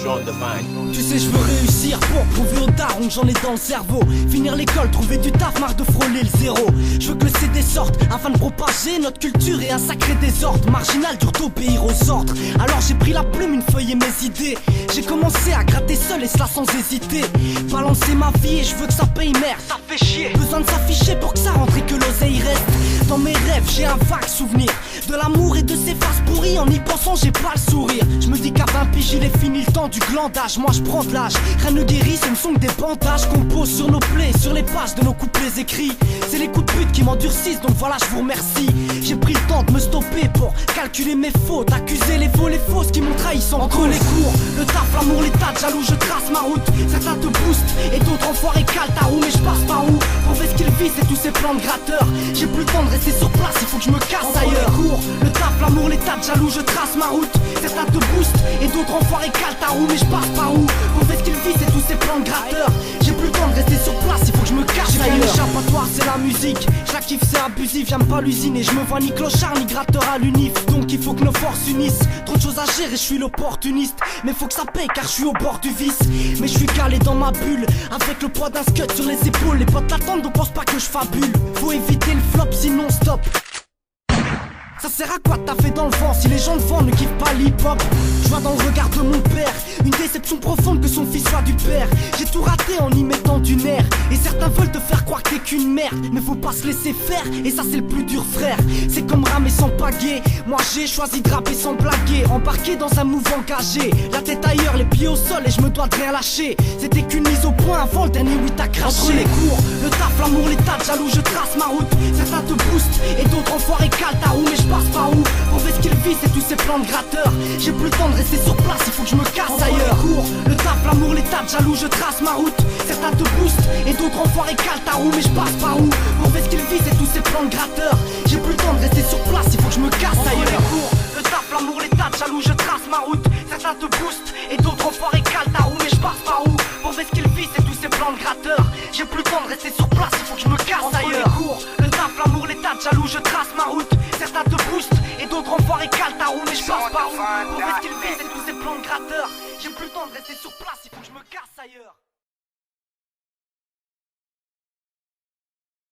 Sean Divine. Tu sais je veux réussir pour prouver aux darons que j'en ai dans le cerveau. Finir l'école, trouver du taf, marre de frôler le zéro. Je veux que le CD sorte afin de propager notre culture et un sacré désordre. Marginal dur d'obéir aux ordres. Alors j'ai pris la plume, une feuille et mes idées. J'ai commencé à gratter seul et cela sans hésiter. Balancer ma vie et je veux que ça paye merde. Ça fait chier. Besoin de s'afficher pour que ça rentre et que l'oseille reste. Dans mes rêves j'ai un vague souvenir de l'amour et de ses faces pourries. En y pensant j'ai pas le sourire. Je me dis qu'à 20 piges il est fini le temps du glandage. Moi je prends de l'âge, rien ne guérit, ce ne sont que des bandages qu'on pose sur nos plaies, sur les pages de nos couplets écrits. C'est les coups de pute qui m'endurcissent, donc voilà je vous remercie. J'ai pris le temps de me stopper pour calculer mes fautes, accuser les faux, les fausses qui m'ont trahi sans entre les cours, le taf, l'amour, les tas de jaloux, je trace ma route. Certains te boostent et d'autres enfoirés calent ta roue. Mais je passe par où? Mauvais ce qu'ils visent et tous ces plans de gratteurs. J'ai plus le temps de rester sur place, il faut que je me casse ailleurs. Le taf, l'amour, les tas de jaloux, je trace ma route. Certains te boostent et d'autres enfoirés calent ta roue. Mais je passe par où? Mauvais ce qu'ils visent et tous ces plans de gratteurs. J'ai plus le temps de rester sur place, il faut que je me cache ailleurs. L'échappatoire c'est la musique, je la kiffe c'est abusif. J'aime pas l'usine et je me vois ni clochard ni gratteur à l'unif. Donc il faut que nos forces unissent. Trop de choses à gérer, je suis l'opportuniste. Mais faut que ça paye car je suis au bord du vice. Mais je suis calé dans ma bulle, avec le poids d'un scud sur les épaules. Les potes l'attendent donc pense pas que je fabule. Faut éviter le flop sinon stop. Ça sert à quoi de taffer dans le vent si les gens devant ne kiffent pas l'hip-hop? Je vois dans le regard de mon père une déception profonde que son fils soit du père. J'ai tout raté en y mettant du nerf. Et certains veulent te faire croire que t'es qu'une merde. Mais faut pas se laisser faire, et ça c'est le plus dur frère. C'est comme ramer sans pagaie. Moi j'ai choisi de rapper sans blaguer. Embarqué dans un mouvement engagé, la tête ailleurs, les pieds au sol et je me dois de rien lâcher. C'était qu'une mise au point avant le dernier oui t'as craché. Entre les cours, le taf, l'amour, les tas de jaloux, je trace ma route. Certains te boostent et d'autres enfoirés calent ta roue. Mais je passe par où? Mauvais ce qu'ils visent et tous ces plans de gratteurs. J'ai plus le temps de rester sur place, il faut que je me casse ailleurs. Le taf, l'amour, les tas de jaloux, je trace ma route. Certains te boostent et d'autres enfoirés calent ta roue. Mais je passe par où? Mauvais ce qu'ils visent et tous ces plans de gratteurs. J'ai plus le temps de rester sur place, il faut que je me casse ailleurs. Le taf, l'amour, les tas de jaloux, je trace ma route. Certains te boostent et d'autres enfoirés calent ta roue. Mais je passe par où? Mauvais ce qu'ils visent et tous ces plans de gratteurs. J'ai plus le temps de rester sur place, il faut que je me casse ailleurs. Le taf, l'amour, les tas de jaloux, je trace ma route. Certains te boostent et d'autres enfoirés calent ta roue. Mais je passe par où? Mauvais ce qu'ils visent et tous ces plans de gratteurs. J'ai plus le temps de rester sur place.